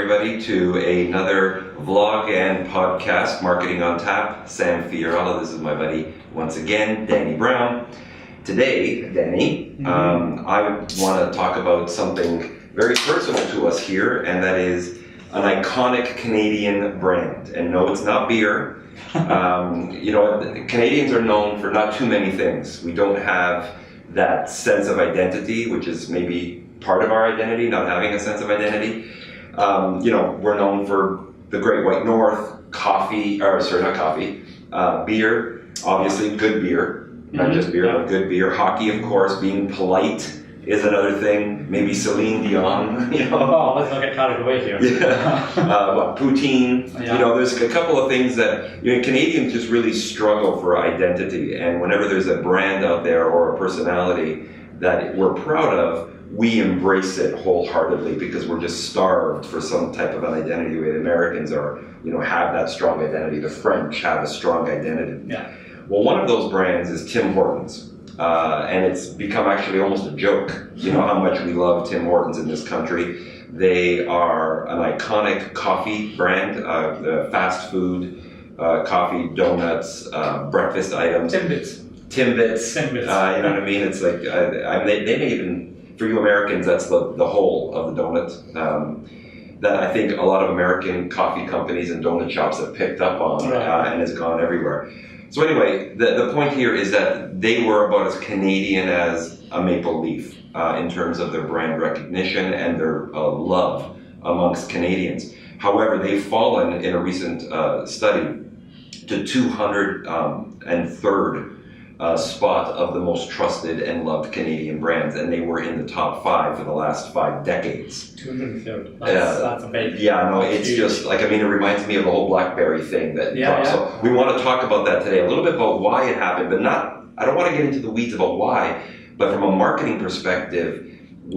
everybody to another vlog and podcast, Marketing on Tap. Sam Fiorella, this is my buddy once again, Danny Brown. Today, Danny, I want to talk about something very personal to us here, and that is an iconic Canadian brand. And no, it's not beer. Canadians are known for not too many things. We don't have that sense of identity, which is maybe part of our identity, not having a sense of identity. We're known for the Great White North, beer, obviously good beer, not just beer, but good beer. Hockey, of course, being polite is another thing. Maybe Celine Dion, Oh, let's not get carried away here. Poutine. Yeah. There's a couple of things that Canadians just really struggle for identity, and whenever there's a brand out there or a personality that we're proud of, we embrace it wholeheartedly because we're just starved for some type of an identity. The way the Americans are, have that strong identity. The French have a strong identity. Yeah. Well, one of those brands is Tim Hortons. And it's become actually almost a joke, how much we love Tim Hortons in this country. They are an iconic coffee brand, fast food, coffee, donuts, breakfast items. Timbits. You know what I mean? It's like, they may even, for you Americans, that's the whole of the donut. That I think a lot of American coffee companies and donut shops have picked up on, and has gone everywhere. So anyway, the point here is that they were about as Canadian as a maple leaf in terms of their brand recognition and their love amongst Canadians. However, they've fallen in a recent study to 203rd spot of the most trusted and loved Canadian brands, and they were in the top 5 for the last 5 decades. 203rd. That's a big. Yeah, no, it's huge. Just like, it reminds me of the whole BlackBerry thing that dropped. So we want to talk about that today, a little bit about why it happened, but I don't want to get into the weeds about why, but from a marketing perspective,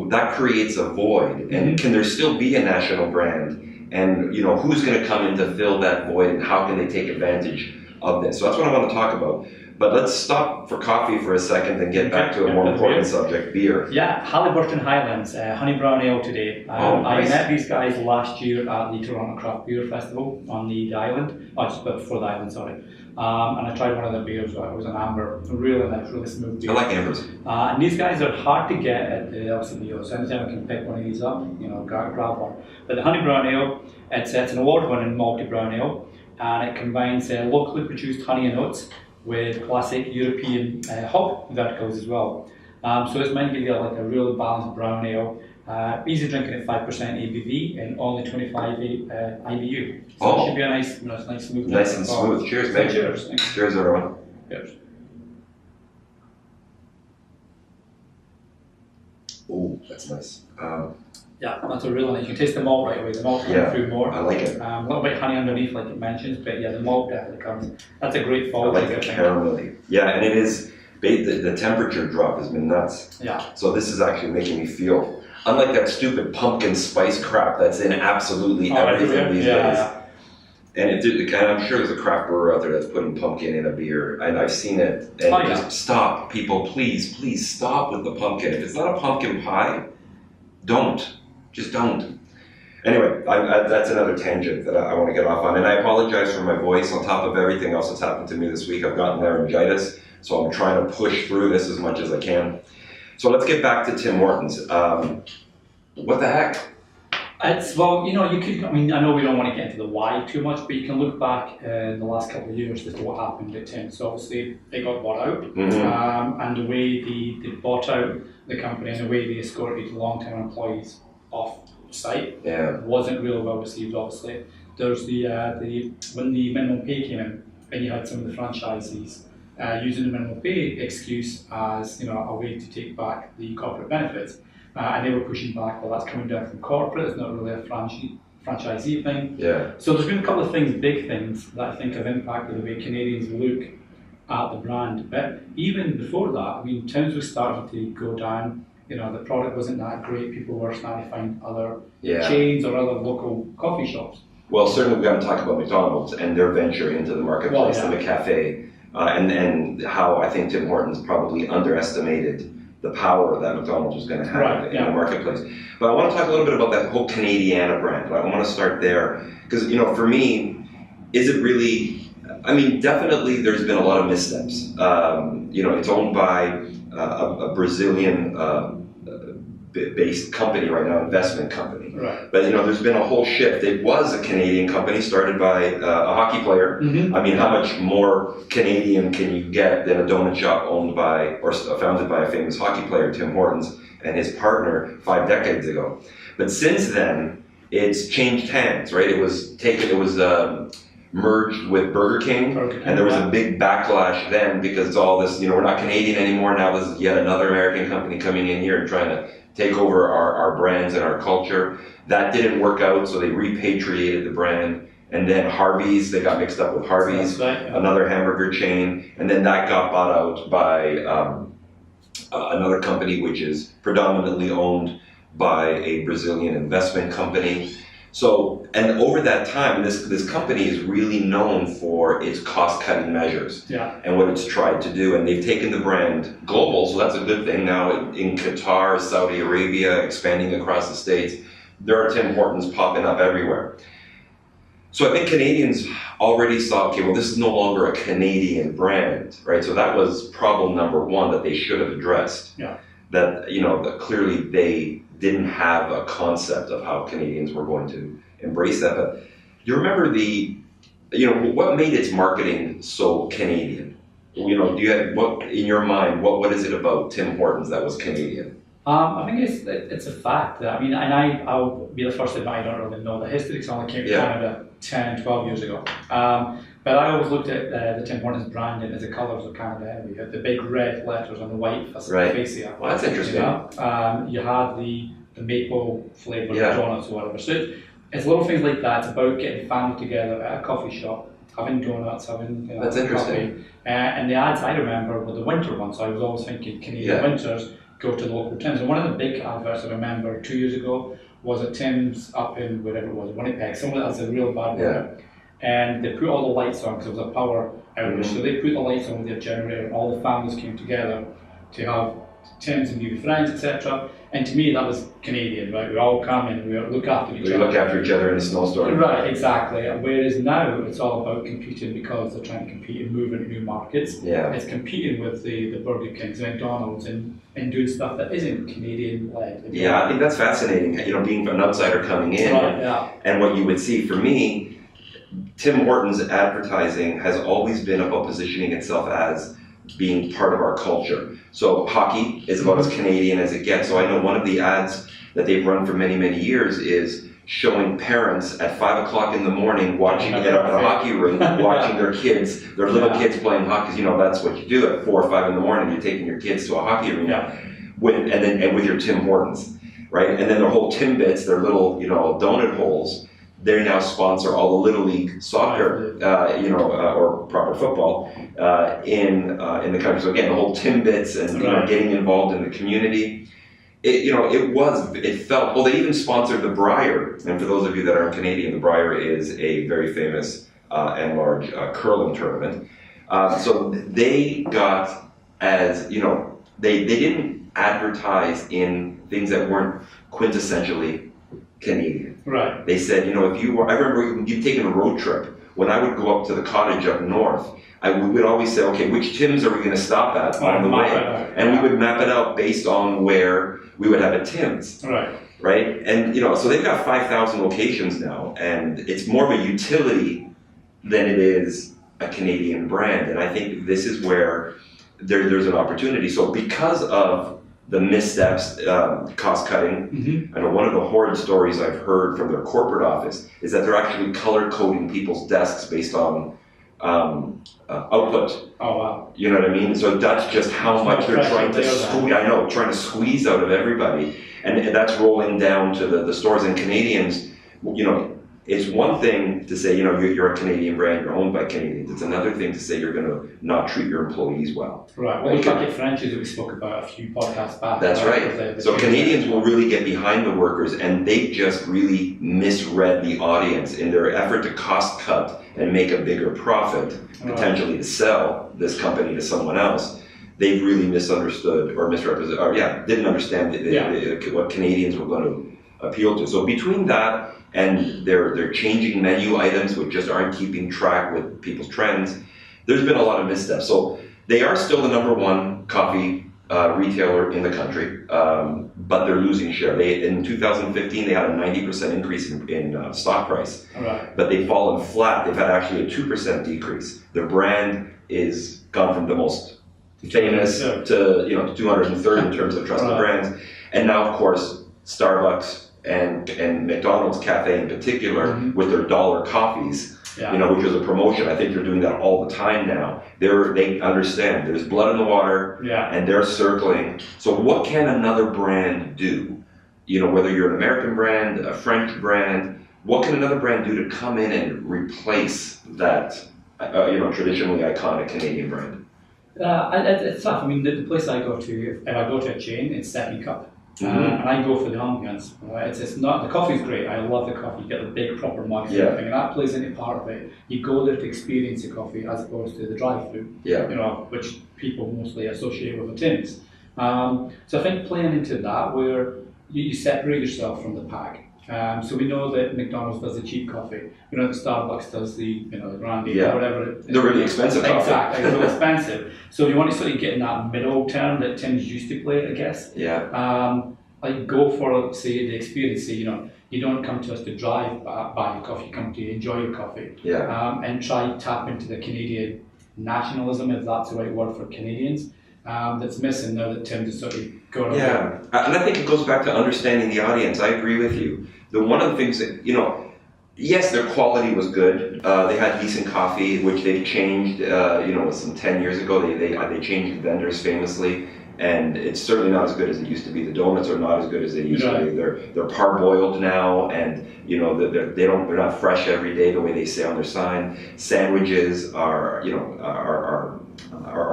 that creates a void. And can there still be a national brand? And who's going to come in to fill that void, and how can they take advantage of this? So that's what I want to talk about. But let's stop for coffee for a second and get back to a more important subject, beer. Yeah, Halliburton Highlands, Honey Brown Ale today. Nice. I met these guys last year at the Toronto Craft Beer Festival on the island, just before the island, sorry. And I tried one of their beers, it was an amber, really nice, really smooth beer. I like ambers. And these guys are hard to get at the LCBO, so anytime I can pick one of these up, grab one. But the Honey Brown Ale, it's an award-winning malty brown ale, and it combines locally produced honey and oats with classic European hop verticals as well. So it's meant to give you a really balanced brown ale, easy drinking at 5% ABV and only 25 IBU. So it should be a nice smooth. Nice and smooth. Cheers, mate. Cheers. Cheers, everyone. Cheers. Oh, that's nice. Yeah, that's a really nice. You can taste the malt right away. The malt comes through more. I like it. A little bit honey underneath, like it mentions, but yeah, the malt definitely comes. That's a great fall. I like the caramelly. Yeah, and it is. The temperature drop has been nuts. Yeah. So this is actually making me feel, unlike that stupid pumpkin spice crap that's in absolutely everything these days. Yeah. And I'm sure there's a craft brewer out there that's putting pumpkin in a beer, and I've seen it. And just stop, people, please stop with the pumpkin. If it's not a pumpkin pie, don't. Just don't. Anyway, that's another tangent that I want to get off on, and I apologize for my voice. On top of everything else that's happened to me this week, I've gotten laryngitis, so I'm trying to push through this as much as I can. So let's get back to Tim Hortons. What the heck? You could, I know we don't want to get into the why too much, but you can look back in the last couple of years as to what happened at Tim. So obviously they got bought out, and the way they bought out the company and the way they escorted long-term employees off site wasn't really well received. Obviously, there's when the minimum pay came in, and you had some of the franchisees using the minimum pay excuse as a way to take back the corporate benefits. And they were pushing back, well, that's coming down from corporate, it's not really a franchisee thing. Yeah. So there's been a couple of big things that I think have impacted the way Canadians look at the brand. But even before that, Tim's was starting to go down. The product wasn't that great. People were starting to find other chains or other local coffee shops. Well, certainly we've got to talk about McDonald's and their venture into the marketplace, the McCafe, and how I think Tim Hortons probably underestimated the power that McDonald's was going to have Right, in yeah. the marketplace. But I want to talk a little bit about that whole Canadiana brand. I want to start there because, you know, for me, is it really, I mean, definitely there's been a lot of missteps. You know, it's owned by a Brazilian based company right now, investment company. Right. But, you know, there's been a whole shift. It was a Canadian company started by a hockey player. Mm-hmm. I mean, how much more Canadian can you get than a donut shop owned by or founded by a famous hockey player, Tim Hortons, and his partner 5 decades ago? But since then, it's changed hands, right? It was merged with Burger King, and there was a big backlash then because it's all this, you know, we're not Canadian anymore. Now there's yet another American company coming in here and trying to take over our brands and our culture. That didn't work out, so they repatriated the brand. And then Harvey's, they got mixed up with Harvey's, another hamburger chain, and then that got bought out by another company which is predominantly owned by a Brazilian investment company. So, and over that time, this company is really known for its cost-cutting measures and what it's tried to do. And they've taken the brand global, so that's a good thing. Now in Qatar, Saudi Arabia, expanding across the States, there are Tim Hortons popping up everywhere. So I think Canadians already saw, okay, well, this is no longer a Canadian brand, right? So that was problem number one that they should have addressed. Yeah. That, you know, that clearly they didn't have a concept of how Canadians were going to embrace that. But do you remember what made its marketing so Canadian? You know, do you have, what, in your mind, what is it about Tim Hortons that was Canadian? I think it's a fact. I mean, and I'll be the first to admit I don't really know the history because I only came to Canada 10, 12 years ago. But I always looked at the Tim Hortons branding as the colours of Canada. You had the big red letters on the white fascia. Well, that's interesting. You know? You had the maple flavoured donuts or whatever. So it's little things like that. It's about getting family together at a coffee shop, having donuts, having that's interesting. coffee. And the ads I remember were the winter ones. So I was always thinking Canadian winters, go to the local Tim's. And one of the big adverts I remember 2 years ago was at Tim's up in wherever it was, Winnipeg. Somewhere that's a real bad weather. And they put all the lights on because it was a power outage. So they put the lights on with their generator, and all the families came together to have Tim's and be with friends, etc. And to me, that was Canadian, right? We all come in and we look after each other. We look after each other in a snowstorm. Right, exactly. Whereas now it's all about competing because they're trying to compete and move into new markets. Yeah. It's competing with the Burger Kings and McDonald's and doing stuff that isn't Canadian-led. Yeah, I think that's fascinating. You know, being an outsider coming in, and what you would see for me. Tim Hortons advertising has always been about positioning itself as being part of our culture. So hockey is about as Canadian as it gets. So I know one of the ads that they've run for many, many years is showing parents at 5 o'clock in the morning watching at a hockey rink, watching their kids, their little kids playing hockey. You know, that's what you do at 4 or 5 in the morning. You're taking your kids to a hockey rink with your Tim Hortons, right? And then their whole Timbits, their little, you know, donut holes. They now sponsor all the Little League soccer, or proper football in the country. So again, the whole Timbits and you know, getting involved in the community. It felt, well, they even sponsored the Briar. And for those of you that aren't Canadian, the Briar is a very famous and large curling tournament. So they got, as, you know, they didn't advertise in things that weren't quintessentially Canadian. Right. They said, you know, I remember you'd taken a road trip. When I would go up to the cottage up north, we would always say, okay, which Tim's are we going to stop at on the way? And we would map it out based on where we would have a Tim's. Right. And, you know, so they've got 5,000 locations now, and it's more of a utility than it is a Canadian brand. And I think this is where there's an opportunity. So because of the missteps, cost cutting. I know one of the horrid stories I've heard from their corporate office is that they're actually color coding people's desks based on output. Oh wow! You know what I mean? So that's just how much they're trying to squeeze out of everybody, and that's rolling down to the stores. And Canadians, you know, it's one thing to say, you know, you're a Canadian brand, you're owned by Canadians. It's another thing to say you're going to not treat your employees well. Right. Well, look at Frenchies that we spoke about a few podcasts back. That's right. So Canadians will really get behind the workers, and they've just really misread the audience in their effort to cost cut and make a bigger profit, potentially to sell this company to someone else. they've really misunderstood or misrepresented, or didn't understand what Canadians were going to appeal to. So between that and they're changing menu items which just aren't keeping track with people's trends, there's been a lot of missteps. So they are still the number one coffee retailer in the country, but they're losing share. In 2015, they had a 90% increase in stock price, but they've fallen flat. They've had actually a 2% decrease. Their brand is gone from the most famous to 203rd in terms of trusted brands, and now of course Starbucks and McDonald's Cafe in particular with their dollar coffees. Which was a promotion. I think they're doing that all the time now. They understand there's blood in the water, and they're circling. So what can another brand do? Whether you're an American brand, a French brand, what can another brand do to come in and replace that, traditionally iconic Canadian brand? It's tough. I mean, the place I go to, if I go to a chain, it's Stephanie Cup. And I go for the ambience. Right? It's not, the coffee's great. I love the coffee. You get the big proper mug and everything, and that plays into part of it. You go there to experience the coffee as opposed to the drive-through, which people mostly associate with the tins. So I think playing into that, where you separate yourself from the pack. So we know that McDonald's does the cheap coffee. We know that Starbucks does the brandy or whatever. They're really expensive coffee. Exactly, they're really expensive. So you want to sort of get in that middle term that Tim's used to play, I guess. Like go for, say, the experience. Say, you don't come to us to drive buy your coffee. You come to enjoy your coffee. And try tap into the Canadian nationalism, if that's the right word for Canadians. That's missing now that Tim just sort of got away. And I think it goes back to understanding the audience. I agree with you. One of the things that, yes, their quality was good. They had decent coffee, which they've changed, some 10 years ago. They changed vendors famously, and it's certainly not as good as it used to be. The donuts are not as good as they used to be. They're parboiled now, and they're not fresh every day the way they say on their sign. Sandwiches are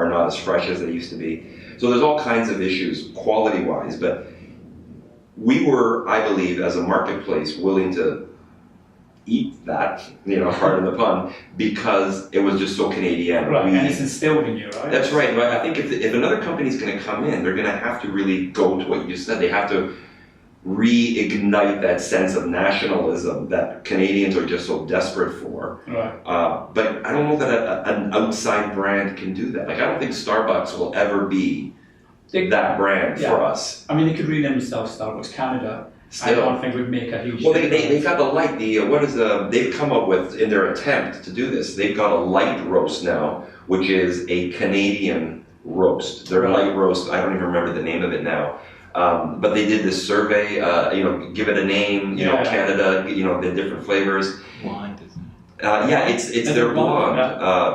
not as fresh as they used to be. So there's all kinds of issues quality-wise, but we were, I believe, as a marketplace, willing to eat that, pardon the pun, because it was just so Canadian. And it's instilled in you, right? That's right. But I think if another company's going to come in, they're going to have to really go to what you said. They have to reignite that sense of nationalism that Canadians are just so desperate for. But I don't know that an outside brand can do that. Like, I don't think Starbucks will ever be that brand for us. I mean, they could rename themselves Starbucks Canada. Still. I don't think would make a huge difference. They got the light, they've come up with, in their attempt to do this, they've got a light roast now, which is a Canadian roast. Their light roast, I don't even remember the name of it now. But they did this survey, give it a name, Canada, the different flavors. Blonde, isn't it? It's their blonde.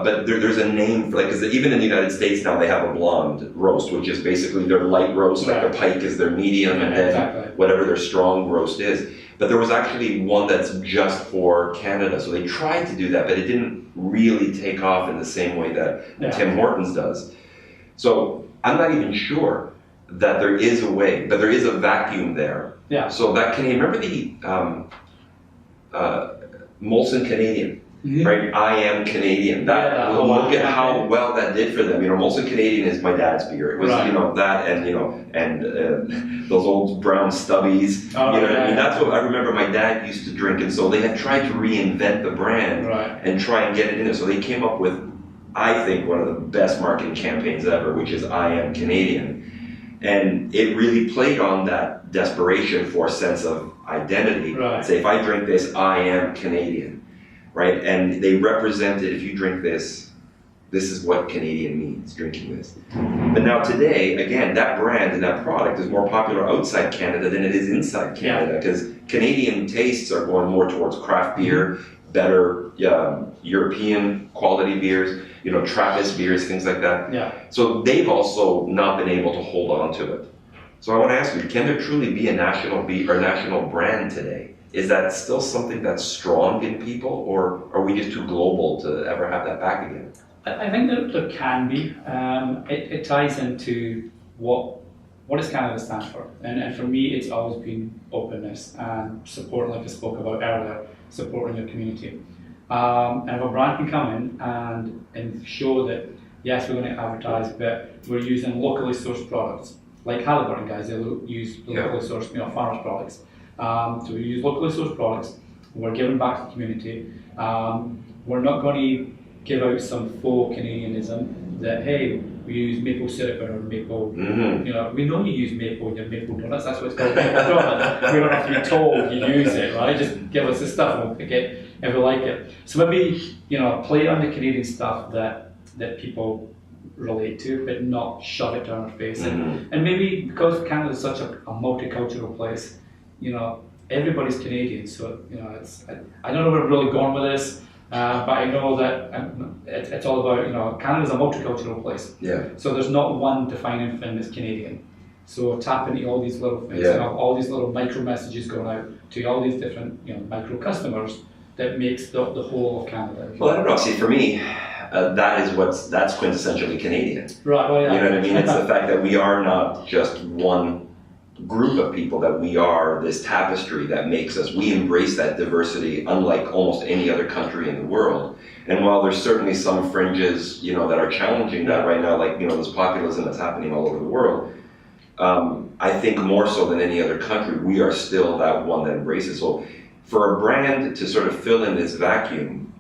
But there's a name for, because even in the United States now they have a blonde roast, which is basically their light roast, like the pike is their medium, and then whatever their strong roast is. But there was actually one that's just for Canada, so they tried to do that, but it didn't really take off in the same way that Tim Hortons does. So I'm not even sure that there is a way, but there is a vacuum there. So that Canadian, remember the Molson Canadian, right? I am Canadian. Look at how well that did for them. Molson Canadian is my dad's beer. It was that and those old brown stubbies. That's what I remember my dad used to drink, and so they had tried to reinvent the brand and try and get it in there. So they came up with, I think, one of the best marketing campaigns ever, which is I am Canadian. And it really played on that desperation for a sense of identity. Say, if I drink this, I am Canadian, right? And they represented, if you drink this, this is what Canadian means, drinking this. But now today, again, that brand and that product is more popular outside Canada than it is inside Canada, because Canadian tastes are going more towards craft beer, better European quality beers, Trappist beers, things like that. So they've also not been able to hold on to it. So I want to ask you, can there truly be a national brand today? Is that still something that's strong in people, or are we just too global to ever have that back again? I think that there can be. It ties into what does Canada stand for? And for me, it's always been openness and support, like I spoke about earlier, supporting your community. And if a brand can come in and show that yes, we're going to advertise, but we're using locally sourced products. Like Halliburton guys, they use locally sourced, farmers products. So we use locally sourced products. We're giving back to the community. We're not going to give out some faux Canadianism that, hey, we use maple syrup or maple, we know you use maple in your maple donuts, that's what it's called, maple donut. We don't have to be told you use it, right? Just give us the stuff and we'll pick it if we like it. So maybe, play on the Canadian stuff that people relate to, but not shove it down our face. And maybe because Canada is such a multicultural place, everybody's Canadian, so I don't know where we're really going with this, but I know that it's all about Canada's a multicultural place. Yeah. So there's not one defining thing that's Canadian. So tap into all these little things, all these little micro messages going out to all these different micro customers that makes the whole of Canada. Well, I don't know. See, for me, that's quintessentially Canadian. Right. Well, yeah. You know what I mean? It's the fact that we are not just one group of people, that we are this tapestry that makes us, we embrace that diversity unlike almost any other country in the world. And while there's certainly some fringes, that are challenging that right now, like, this populism that's happening all over the world, I think more so than any other country, we are still that one that embraces. So for a brand to sort of fill in this vacuum,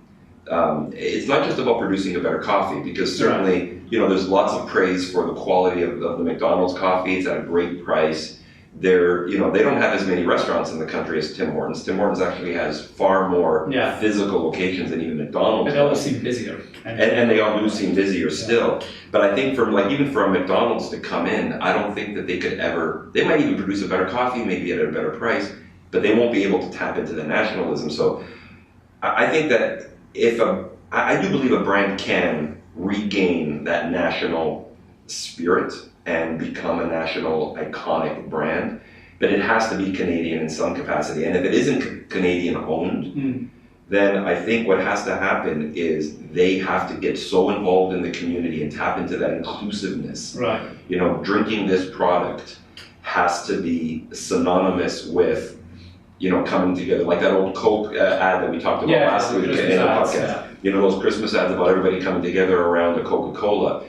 it's not just about producing a better coffee, because certainly, there's lots of praise for the quality of the McDonald's coffee. It's at a great price. They don't have as many restaurants in the country as Tim Hortons. Tim Hortons actually has far more physical locations than even McDonald's. But they all seem busier. And they all do seem busier still. But I think even for a McDonald's to come in, I don't think that they could ever, they might even produce a better coffee, maybe at a better price, but they won't be able to tap into the nationalism. So I think that I do believe a brand can regain that national spirit and become a national iconic brand, but it has to be Canadian in some capacity. And if it isn't Canadian owned, then I think what has to happen is they have to get so involved in the community and tap into that inclusiveness. Right. Drinking this product has to be synonymous with, coming together, like that old Coke ad that we talked about last week in the podcast. Those Christmas ads about everybody coming together around a Coca-Cola.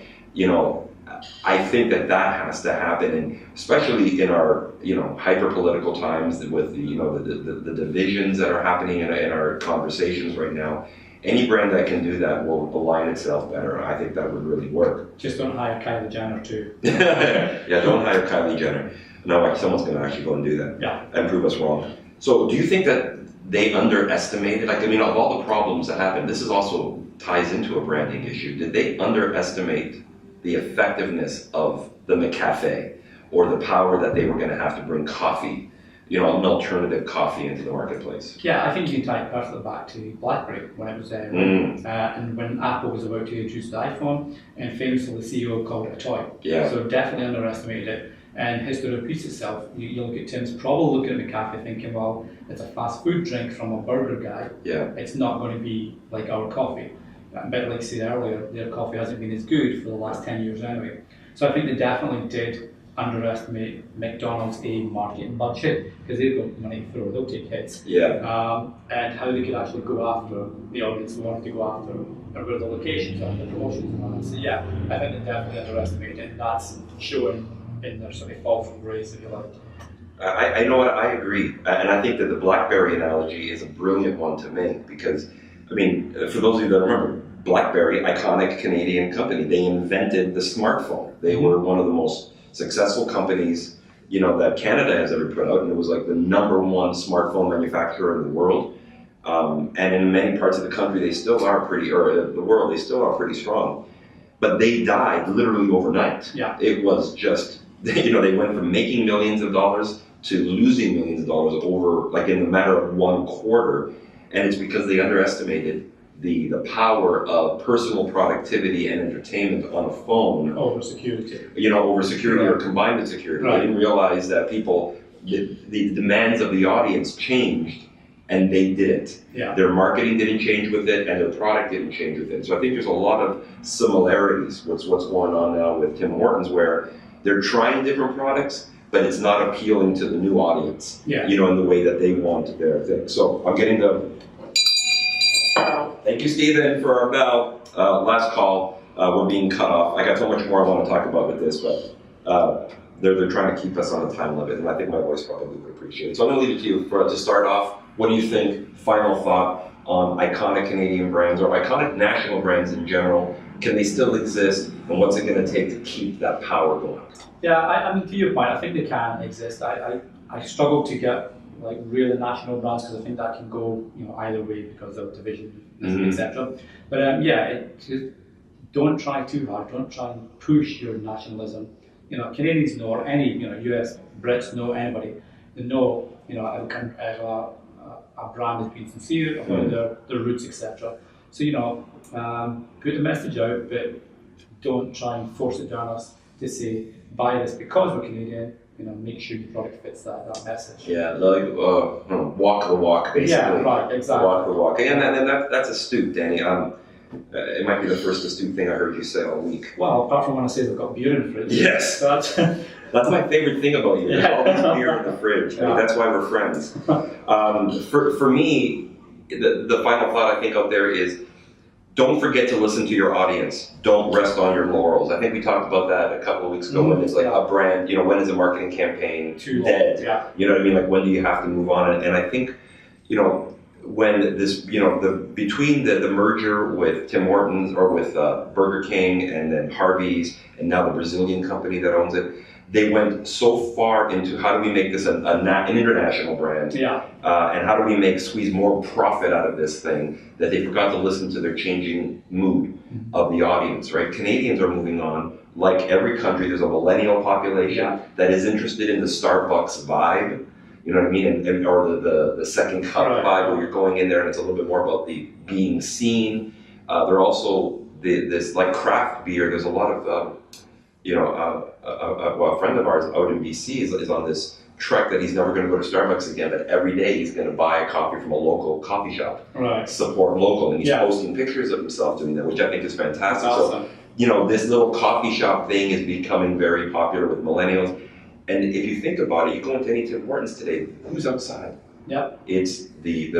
I think that has to happen, and especially in our hyper-political times with the divisions that are happening in our conversations right now. Any brand that can do that will align itself better. I think that would really work. Just don't hire Kylie Jenner too. Yeah, don't hire Kylie Jenner. No, someone's going to actually go and do that and prove us wrong. So do you think that they underestimated, of all the problems that happened, this is also ties into a branding issue. Did they underestimate the effectiveness of the McCafe or the power that they were going to have to bring coffee, an alternative coffee into the marketplace? Yeah, I think you can tie it perfectly back to BlackBerry when it was there. And when Apple was about to introduce the iPhone, and famously the CEO called it a toy. Yeah. So definitely underestimated it. And history repeats itself. You look at Tim's probably looking at McCafe thinking, well, it's a fast food drink from a burger guy. Yeah. It's not going to be like our coffee. But like I said earlier, their coffee hasn't been as good for the last 10 years anyway. So I think they definitely did underestimate McDonald's marketing budget, because they've got money to throw, they'll take hits. Yeah. And how they could actually go after the audience they wanted to go after, and where the locations are, the promotions and all that. So yeah, I think they definitely underestimated it, and that's showing in their sort of fall from grace, if you like. I know what, I agree. And I think that the BlackBerry analogy is a brilliant one to make, because for those of you that remember, BlackBerry, iconic Canadian company, they invented the smartphone. They were one of the most successful companies, that Canada has ever put out, and it was like the #1 smartphone manufacturer in the world. And in many parts of the country, they still are the world, they still are pretty strong. But they died literally overnight. Yeah. It was just, they went from making millions of dollars to losing millions of dollars over, like in the matter of 1 quarter. And it's because they underestimated the power of personal productivity and entertainment on a phone. Over security. Or combined with security. Right. They didn't realize that the demands of the audience changed, and they didn't. Yeah. Their marketing didn't change with it, and their product didn't change with it. So I think there's a lot of similarities with what's going on now with Tim Hortons, where they're trying different products, but it's not appealing to the new audience, in the way that they want their thing. So I'm getting the... Thank you, Stephen, for our bell. Last call. we're being cut off. I got so much more I want to talk about with this, but they're trying to keep us on a time limit, and I think my voice probably would appreciate it. So I'm going to leave it to you to start off. What do you think? Final thought on iconic Canadian brands or iconic national brands in general. Can they still exist, and what's it going to take to keep that power going? Yeah, I mean, to your point, I think they can exist. I struggle to get like really national brands because I think that can go either way because of division, etc. But don't try too hard. Don't try and push your nationalism. Canadians know, or any US Brits know, anybody. They know a brand has been sincere about their roots, etc. So put the message out, but don't try and force it down us to say buy this because we're Canadian. Make sure your product fits that message. Yeah, like walk the walk, basically. Yeah, right, exactly. Walk the walk, and that's astute, Danny. It might be the first astute thing I heard you say all week. Well, apart from when I say they've got beer in the fridge. Yes, that's my favorite thing about you. There's always beer in the fridge. I mean, that's why we're friends. For me, the final thought I think out there is, don't forget to listen to your audience. Don't rest on your laurels. I think we talked about that a couple of weeks ago when it's like a brand, when is a marketing campaign dead? Yeah. You know what I mean? Like, when do you have to move on? And I think, when this, between the merger with Tim Hortons or with Burger King and then Harvey's and now the Brazilian company that owns it, they went so far into how do we make this an international brand, and how do we squeeze more profit out of this thing, that they forgot to listen to their changing mood of the audience, right? Canadians are moving on. Like every country, there's a millennial population that is interested in the Starbucks vibe, you know what I mean, or the second cup vibe, where you're going in there and it's a little bit more about the being seen. They're also this like craft beer. There's a lot of a friend of ours out in BC is on this trek that he's never going to go to Starbucks again, but every day he's going to buy a coffee from a local coffee shop, support local, and he's posting pictures of himself doing that, which I think is fantastic. Awesome. So, this little coffee shop thing is becoming very popular with millennials, and if you think about it, you go into any Tim Hortons today, who's outside? Yep. It's the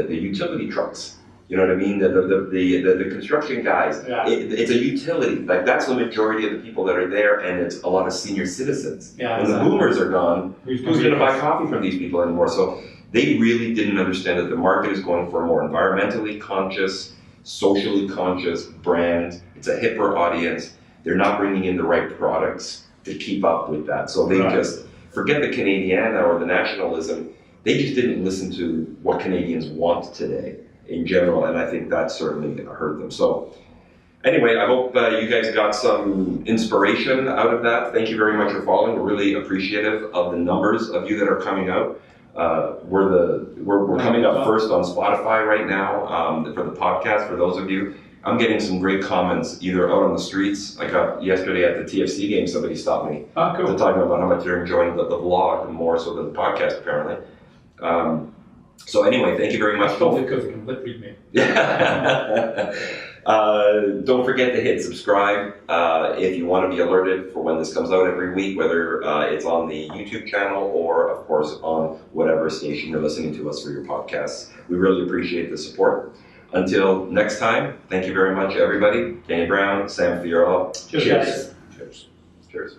utility trucks. You know what I mean? The construction guys. Yeah. It's a utility. Like, that's the majority of the people that are there, and it's a lot of senior citizens. Yeah, when the boomers are gone, who's going to buy coffee from these people anymore? So they really didn't understand that the market is going for a more environmentally conscious, socially conscious brand. It's a hipper audience. They're not bringing in the right products to keep up with that. So they just forget the Canadiana or the nationalism. They just didn't listen to what Canadians want today in general, and I think that certainly hurt them. So anyway, I hope you guys got some inspiration out of that. Thank you very much for following. We're really appreciative of the numbers of you that are coming out. We're coming up first on Spotify right now for the podcast. For those of you, I'm getting some great comments either out on the streets. I got yesterday at the TFC game, somebody stopped me to talking about how much they're enjoying the vlog more so than the podcast, apparently. So anyway, thank you very much. Probably because you can lip read me. Don't forget to hit subscribe if you want to be alerted for when this comes out every week, whether it's on the YouTube channel or, of course, on whatever station you're listening to us for your podcasts. We really appreciate the support. Until next time, thank you very much, everybody. Danny Brown, Sam Fiorillo. Cheers. Cheers. Cheers.